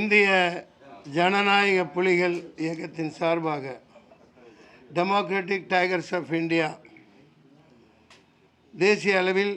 இந்திய ஜனநாயக புலிகள் இயக்கத்தின் சார்பாக டெமோக்ராட்டிக் டைகர்ஸ் ஆஃப் இந்தியா தேசிய அளவில்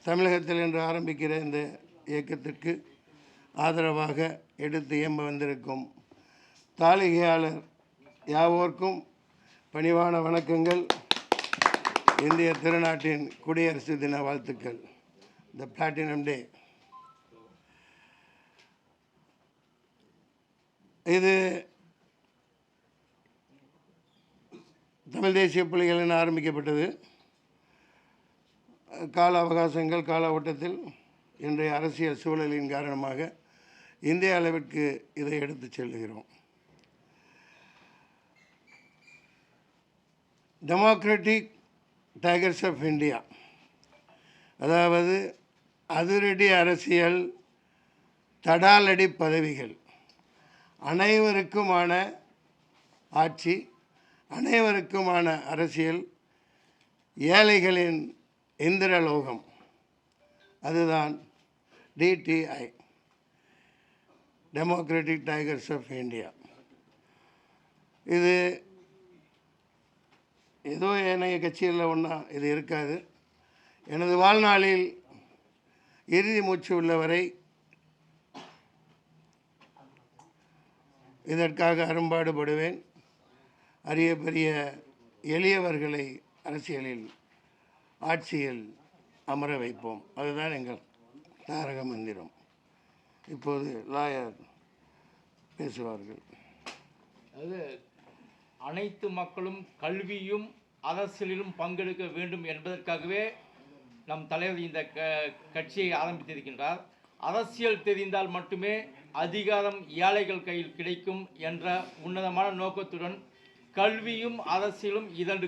தமிழகத்தில் என்று ஆரம்பிக்கிற இந்த இயக்கத்திற்கு ஆதரவாக எடுத்து இயம்ப வந்திருக்கும் தாளிகையாளர் யாவோருக்கும் பணிவான வணக்கங்கள். இந்திய திருநாட்டின் குடியரசு தின வாழ்த்துக்கள். த பிளாட்டினம் டே. இது தமிழ் தேசிய புலிகளின் ஆரம்பிக்கப்பட்டது. கால அவகாசங்கள் கால ஓட்டத்தில் இன்றைய அரசியல் சூழலின் காரணமாக இந்திய அளவிற்கு இதை எடுத்து செல்கிறோம். டெமோக்ராட்டிக் டைகர்ஸ் ஆஃப் இந்தியா, அதாவது அதிரடி அரசியல், தடாலடி பதவிகள், அனைவருக்குமான ஆட்சி, அனைவருக்குமான அரசியல், ஏழைகளின் இந்திரலோகம், அதுதான் DTI, democratic tigers of India. இது ஏதோ ஏனைய கட்சிகளில் ஒன்றா இது இருக்காது. எனது வாழ்நாளில் இறுதி மூச்சு உள்ளவரை இதற்காக அரும்பாடுபடுவேன். அரிய பெரிய எளியவர்களை அரசியலில் ஆட்சியில் அமர வைப்போம். அதுதான் எங்கள் தாரக மந்திரம். இப்போது லாயர் பேசுவார்கள். அது அனைத்து மக்களும் கல்வியும் அரசியலிலும் பங்கெடுக்க வேண்டும் என்பதற்காகவே நம் தலைவர் இந்த கட்சியை ஆரம்பித்திருக்கின்றார். அரசியல் தெரிந்தால் மட்டுமே அதிகாரம் ஏழைகள் கையில் கிடைக்கும் என்ற உன்னதமான நோக்கத்துடன் கல்வியும் அரசியலும் இரண்டு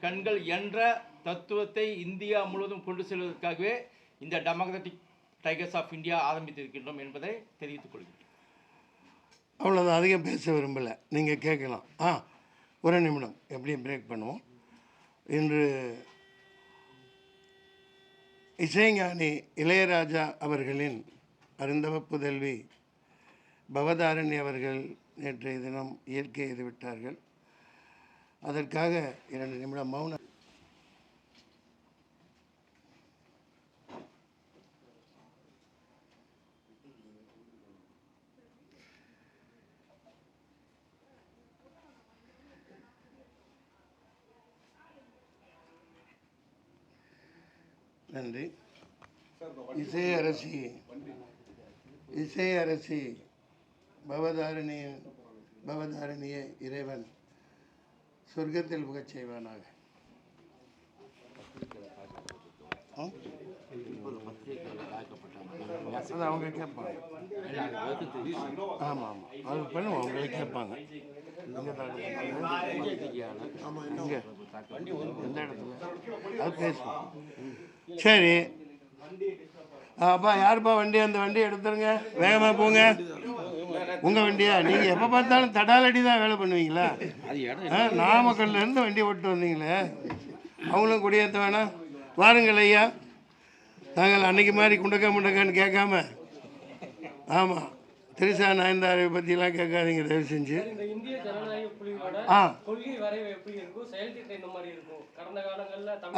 கண்கள் என்ற தத்துவத்தை இந்தியா முழுவதும் கொண்டு செல்வதற்காகவே இந்த டெமோக்ராட்டிக் டைகர்ஸ் ஆஃப் இந்தியா ஆரம்பித்திருக்கின்றோம் என்பதை தெரிவித்துக் கொள்கிறேன். அவ்வளோதான், அதிகம் பேச விரும்பலை. நீங்கள் கேட்கலாம். ஒரு நிமிடம் எப்படியும் பிரேக் பண்ணுவோம். இன்று இசைஞானி இளையராஜா அவர்களின் அருந்தவ புதல்வி பவதாரணி அவர்கள் நேற்றைய தினம் இயற்கை எய்துவிட்டார்கள். அதற்காக 2 நிமிடம் மௌனம். நன்றி. இசை அரசி பவதாரணியை இறைவன் சொர்க்கத்தில் புகச் செய்வானாக. அது அவங்க கேட்பாங்க. ஆமாம் ஆமாம், அது பண்ணுவோம். அவங்களே கேட்பாங்க. இங்கே எந்த இடத்துல அது பேசுவோம். சரி, அப்பா யாருப்பா வண்டி? அந்த வண்டி எடுத்துருங்க, வேகமாக போங்க. உங்கள் வண்டியா? நீங்கள் எப்போ பார்த்தாலும் தடாலடி தான் வேலை பண்ணுவீங்களா? நாமக்கல்லேருந்து வண்டி ஓட்டு வந்தீங்களே, அவங்களும் குடியேற்ற வேணாம். வாருங்கள் ஐயா. நாங்கள் அன்னைக்கு மாதிரி முண்டக்கான்னு கேட்காம. ஆமாம், திரிசா நயன்தாரை பற்றிலாம் கேட்காதீங்க தயவு செஞ்சு.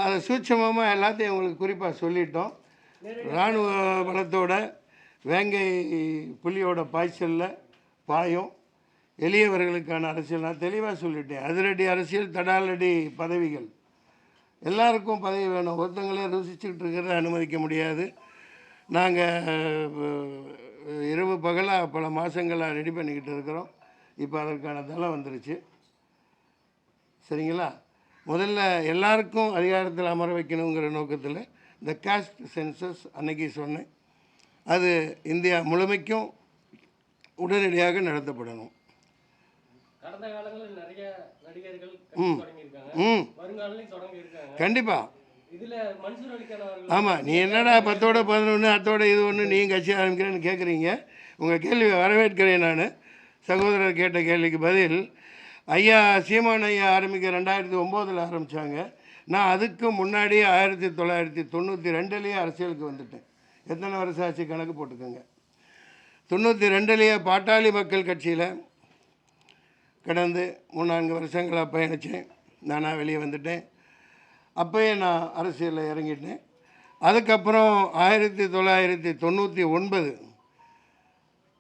அதை சூட்சமாக எல்லாத்தையும் உங்களுக்கு குறிப்பாக சொல்லிட்டோம். இராணுவ பலத்தோட வேங்கை புலியோட பாய்ச்சலில் பாயும் எளியவர்களுக்கான அரசியல் நான் தெளிவாக சொல்லிட்டேன். அதிரடி அரசியல், தடாலடி பதவிகள், எல்லாருக்கும் பதவி வேணும். ஒருத்தங்களே ருசிச்சுக்கிட்டு இருக்கிறத அனுமதிக்க முடியாது. நாங்கள் இரவு பகலாக பல மாதங்களாக ரெடி பண்ணிக்கிட்டு இருக்கிறோம். இப்போ அதற்கான தளம் வந்துருச்சு. சரிங்களா? முதல்ல எல்லாருக்கும் அதிகாரத்தில் அமர வைக்கணுங்கிற நோக்கத்தில் இந்த காஸ்ட் சென்சஸ் அன்னைக்கு சொன்னேன். அது இந்தியா முழுமைக்கும் உடனடியாக நடத்தப்படணும். கண்டிப்பாக. ஆமாம், நீ என்னடா 10ஓட 11 அத்தோட இது ஒன்று நீ கட்சி ஆரம்பிக்கிறேன்னு கேட்குறீங்க. உங்கள் கேள்வி வரவேற்கிறேன். நான் சகோதரர் கேட்ட கேள்விக்கு பதில், ஐயா சீமான் ஐயா ஆரம்பிக்க 2009 ஆரம்பித்தாங்க. நான் அதுக்கு முன்னாடியே 1992 அரசியலுக்கு வந்துட்டேன். எத்தனை வருஷம் ஆச்சு கணக்கு போட்டுக்கோங்க. 92லேயே பாட்டாளி மக்கள் கட்சியில் கடந்து 3-4 வருஷங்களாக பயணித்தேன். நானாக வெளியே வந்துட்டேன். அப்போயே நான் அரசியலில் இறங்கிட்டேன். அதுக்கப்புறம் 1999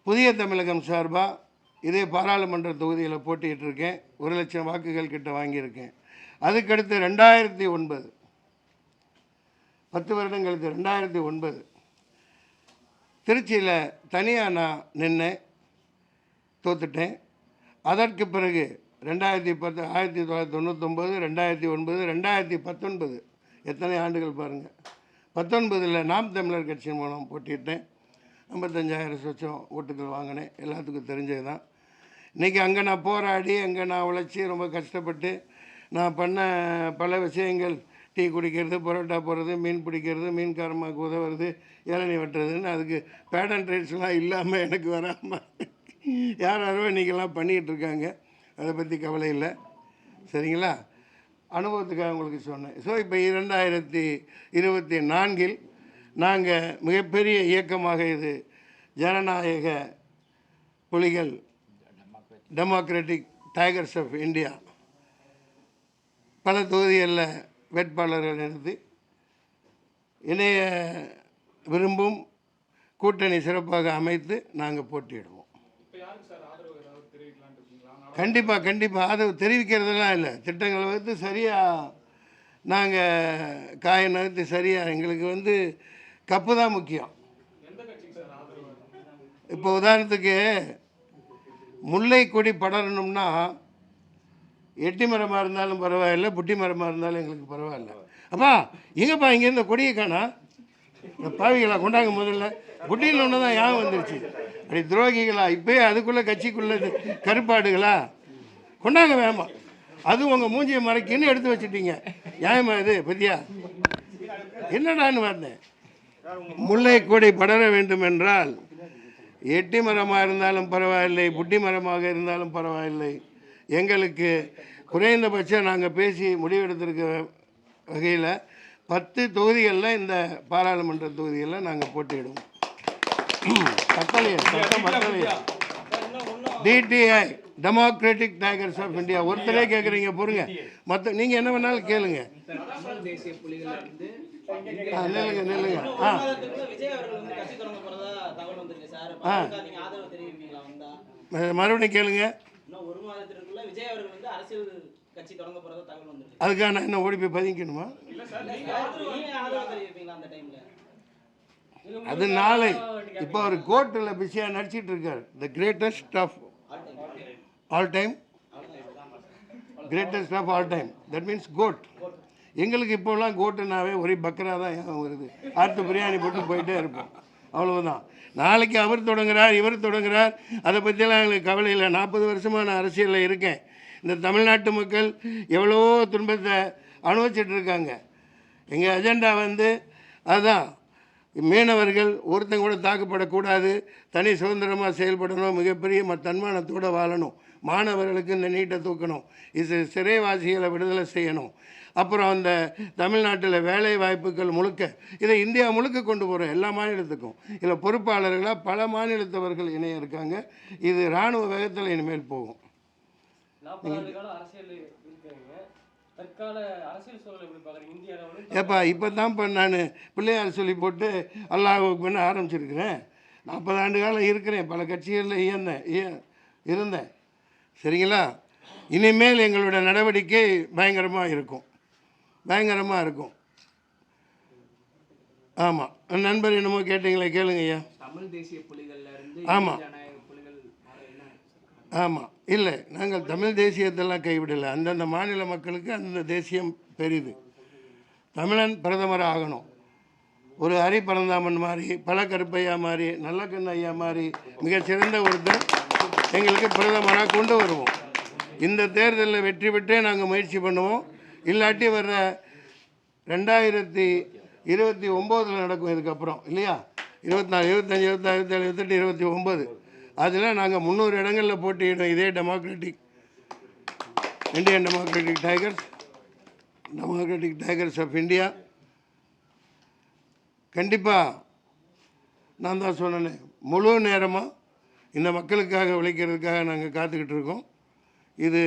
புதிய தமிழகம் சார்பாக இதே பாராளுமன்ற தொகுதியில் போட்டியிட்டிருக்கேன். 1 லட்சம் வாக்குகள் கிட்ட வாங்கியிருக்கேன். அதுக்கடுத்து 2009 10 வருடங்களுக்கு 2009 திருச்சியில் தனியாக நான் நின்னேன், தோத்துட்டேன். அதற்கு பிறகு 2010 1999 2009 2019 எத்தனை ஆண்டுகள் பாருங்கள். 19 நாம் தமிழர் கட்சி மூலம் போட்டியிட்டேன். 55,000 சொச்சம் ஓட்டுகள் வாங்கினேன். எல்லாத்துக்கும் தெரிஞ்சது தான். இன்றைக்கி அங்கே நான் போராடி, அங்கே நான் உழைச்சி ரொம்ப கஷ்டப்பட்டு நான் பண்ண பல விஷயங்கள், டீ குடிக்கிறது, பரோட்டா போடுறது, மீன் பிடிக்கிறது, மீன்காரமாக உதவுறது, இளநீ வெட்டுறதுன்னு அதுக்கு பேடன் ரைட்ஸ்லாம் இல்லாமல் எனக்கு வராமல் யாரோ இன்றைக்கெல்லாம் பண்ணிக்கிட்டு இருக்காங்க. அதை பற்றி கவலை இல்லை, சரிங்களா? அனுபவத்துக்காக உங்களுக்கு சொன்னேன். ஸோ இப்போ 2024 நாங்கள் மிகப்பெரிய இயக்கமாக இது ஜனநாயக புலிகள் டெமோக்ராட்டிக் டைகர்ஸ் ஆஃப் இந்தியா பல தொகுதிகளில் வேட்பாளர்கள் நிறுத்தி இணைய விரும்பும் கூட்டணி சிறப்பாக அமைத்து நாங்கள் போட்டியிடுவோம். கண்டிப்பாக ஆதரவு தெரிவிக்கிறதெல்லாம் இல்லை. திட்டங்களை வந்து சரியாக நாங்கள் காய நகர்த்தி சரியாக எங்களுக்கு கப்பு தான் முக்கியம். இப்போ உதாரணத்துக்கு முல்லை கொடி படரணும்னா எட்டி மரமாக இருந்தாலும் பரவாயில்லை, புட்டி மரமாக இருந்தாலும் எங்களுக்கு பரவாயில்ல. அப்பா எங்கப்பா இங்கேருந்து கொடியை காணா, இந்த பாவிகளா கொண்டாங்க முதல்ல புட்டியில் ஒன்று தான் ஞாபகம் வந்துருச்சு. அப்படி துரோகிகளா இப்போயே அதுக்குள்ளே கட்சிக்குள்ளே கருப்பாடுகளா கொண்டாங்க வேமா, அது உங்கள் மூஞ்சியை மறைக்குன்னு எடுத்து வச்சுட்டீங்க. நியாயமா இது பத்தியா என்னடான்னு வந்தேன். முல்லை கொடி படர வேண்டும் என்றால் எட்டி மரமாக இருந்தாலும் பரவாயில்லை, புட்டி மரமாக இருந்தாலும் பரவாயில்லை, எங்களுக்கு குறைந்தபட்சம் நாங்கள் பேசி முடிவெடுத்திருக்க வகையில் 10 தொகுதிகளில் இந்த பாராளுமன்ற தொகுதிகளில் நாங்கள் போட்டியிடுவோம். DTI democratic tigers of India. ஒருத்தரே கேட்குறீங்க பொறுங்க, மற்ற நீங்கள் என்ன வேணாலும் கேளுங்க. நில்லுங்க. மறுபடியும் கேளுங்க. அதுக்காக நான் என்ன ஓடி போய் பதிக்கணுமா? அது நாளை. இப்போ அவர் கோர்ட்டில் பிஸியாக நடிச்சிட்டு இருக்கார். The greatest of all time, greatest of all time, that means GOAT. எங்களுக்கு இப்போலாம் கோட்டுனாவே ஒரே பக்கரா தான் ஞாபகம் வருது. அடுத்து பிரியாணி போட்டு போயிட்டே இருப்போம், அவ்வளவுதான். நாளைக்கு அவர் தொடங்குறார், இவர் தொடங்குறார், அதை பற்றியெல்லாம் எங்களுக்கு கவலை இல்லை. 40 வருஷமாக நான் அரசியலில் இருக்கேன். இந்த தமிழ்நாட்டு மக்கள் எவ்வளோ துன்பத்தை அனுபவிச்சுட்டு இருக்காங்க. எங்கள் அஜெண்டா அதுதான், மீனவர்கள் ஒருத்தங்க கூட தாக்கப்படக்கூடாது, தனி சுதந்திரமாக செயல்படணும், மிகப்பெரிய தன்மானத்தோடு வாழணும், மாணவர்களுக்கு இந்த நீட்டை தூக்கணும், இது சிறைவாசிகளை விடுதலை செய்யணும். அப்புறம் அந்த தமிழ்நாட்டில் வேலை வாய்ப்புகள் முழுக்க இதை இந்தியா முழுக்க கொண்டு போகிறோம், எல்லா மாநிலத்துக்கும். இதில் பொறுப்பாளர்களாக பல மாநிலத்தவர்கள் இணைய இருக்காங்க. இது இராணுவ வேகத்தில் இனிமேல் போகும். ஏப்பா இப்போ தான்ப்பா நான் பிள்ளையார் சொல்லி போட்டு அல்லாஹ்வுக்கு பண்ண ஆரம்பிச்சிருக்கிறேன். 40 ஆண்டு காலம் இருக்கிறேன், பல கட்சிகளில் இருந்தேன், சரிங்களா? இனிமேல் எங்களுடைய நடவடிக்கை பயங்கரமாக இருக்கும். ஆமாம், நண்பர் என்னமோ கேட்டீங்களே, கேளுங்க ஐயா. தமிழ் தேசிய புலிகள்ல இருந்து ஆமாம் ஆமாம் இல்லை, நாங்கள் தமிழ் தேசியத்தெல்லாம் கைவிடலை. அந்தந்த மாநில மக்களுக்கு அந்தந்த தேசியம் பெரிது. தமிழன் பிரதமர் ஆகணும். ஒரு ஹரி பரந்தாமன் மாதிரி, பல கருப்பையா மாதிரி, நல்ல கண்ணையா மாதிரி மிகச்சிறந்த ஒருத்தர் எங்களுக்கு பிரதமராக கொண்டு வருவோம். இந்த தேர்தலில் வெற்றி பெற்றே நாங்கள் முயற்சி பண்ணுவோம். இல்லாட்டி வர்ற 2029 நடக்கும். இதுக்கப்புறம் இல்லையா, 24, 25, 26, 27, 28, 29 அதில் நாங்கள் 300 இடங்களில் போட்டியிடும். இதே Indian democratic tigers of India. கண்டிப்பாக நான் தான் சொன்னேனே, முழு நேரமாக இந்த மக்களுக்காக உழைக்கிறதுக்காக நாங்கள் காத்துக்கிட்டு இருக்கோம். இது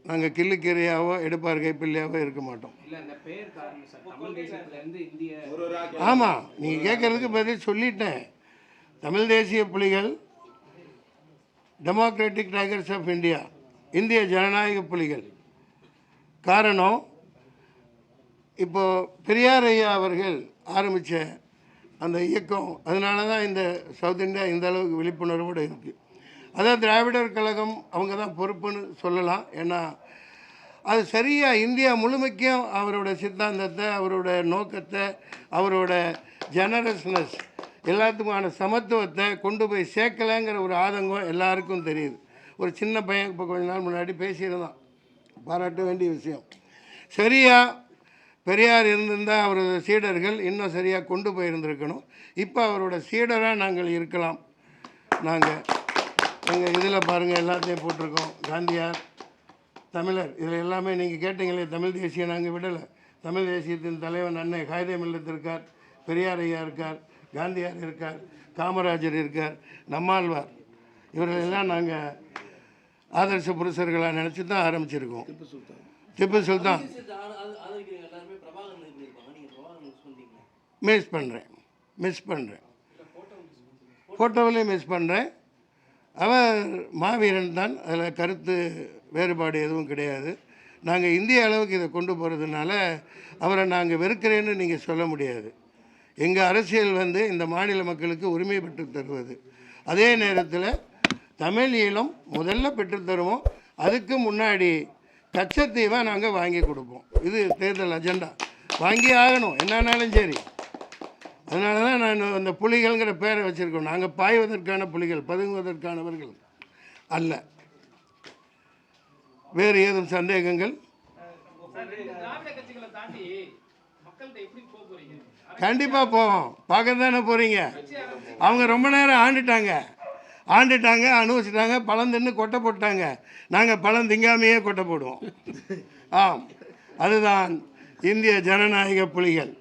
நாங்கள் கிள்ளுக்கீரையாவோ எடுப்பார் கைப்பிள்ளையாவோ இருக்க மாட்டோம். இல்ல அந்த பேர் காரணம் சார், தமிழ் தேசியத்துல இருந்து இந்திய ஆமாம், நீங்கள் கேட்குறதுக்கு பதில் சொல்லிட்டேன். தமிழ் தேசிய புலிகள், டெமோக்ராட்டிக் டைகர்ஸ் ஆஃப் இந்தியா, இந்திய ஜனநாயக புலிகள். காரணம், இப்போது பெரியார் ஐயா அவர்கள் ஆரம்பித்த அந்த இயக்கம், அதனால தான் இந்த சவுத் இந்தியா இந்த அளவுக்கு விழிப்புணர்வோடு இருக்குது. அதாவது திராவிடர் கழகம் அவங்க தான் பொறுப்புன்னு சொல்லலாம். ஏன்னா அது சரியாக இந்தியா முழுமைக்கும் அவரோட சித்தாந்தத்தை, அவரோட நோக்கத்தை, அவரோட ஜெனரஸ்னஸ், எல்லாத்துக்குமான சமத்துவத்தை கொண்டு போய் சேர்க்கலைங்கிற ஒரு ஆதங்கம் எல்லாருக்கும் தெரியுது. ஒரு சின்ன பையன் இப்போ கொஞ்ச நாள் முன்னாடி பேசியிருந்தான், பாராட்ட வேண்டிய விஷயம். சரியாக பெரியார் இருந்திருந்தால் அவரோட சீடர்கள் இன்னும் சரியாக கொண்டு போயிருந்திருக்கணும். இப்போ அவரோட சீடராக நாங்கள் இருக்கலாம். நாங்கள் எங்கள் இதில் பாருங்கள் எல்லாத்தையும் போட்டிருக்கோம். காந்தியார், தமிழர், இதில் எல்லாமே நீங்கள் கேட்டீங்களே, தமிழ் தேசியம் நாங்கள் விடலை. தமிழ் தேசியத்தின் தலைவன் அன்னை காயிதே மில்லத் இருக்கார், பெரியார் ஐயா இருக்கார், காந்தியார் இருக்கார், காமராஜர் இருக்கார், நம்மாழ்வார், இவர்களெல்லாம் நாங்கள் ஆதர்ச புருஷர்களாக நினச்சி தான் ஆரம்பிச்சிருக்கோம். திப்பு சுல்தான் மிஸ் பண்ணுறேன் ஃபோட்டோவிலையும் மிஸ் பண்ணுறேன். அவர் மாவீரன் தான், அதில் கருத்து வேறுபாடு எதுவும் கிடையாது. நாங்கள் இந்திய அளவுக்கு இதை கொண்டு போகிறதுனால அவரை நாங்கள் வெறுக்கிறேன்னு நீங்கள் சொல்ல முடியாது. எங்கள் அரசியல் இந்த மாநில மக்களுக்கு உரிமை பெற்று தருவது. அதே நேரத்தில் தமிழ் ஈழம் முதல்ல பெற்றுத்தருவோம், அதுக்கு முன்னாடி கச்சத்தீவை நாங்கள் வாங்கி கொடுப்போம். இது தேர்தல் அஜெண்டா, வாங்கி ஆகணும் என்னன்னாலும் சரி. அதனால தான் நான் அந்த புலிகள்ங்கிற பேரை வச்சுருக்கோம். நாங்கள் பாய்வதற்கான புலிகள், பதுங்குவதற்கானவர்கள் அல்ல. வேறு ஏதும் சந்தேகங்கள்? கண்டிப்பாக போவோம். பார்க்க தானே போகிறீங்க. அவங்க ரொம்ப நேரம் ஆண்டுட்டாங்க, அனுபவிச்சிட்டாங்க, பழம் தின்னு கொட்டை போட்டாங்க. நாங்கள் பழம் திங்காமையே கொட்டை போடுவோம். ஆம், அதுதான் இந்திய ஜனநாயக புலிகள்.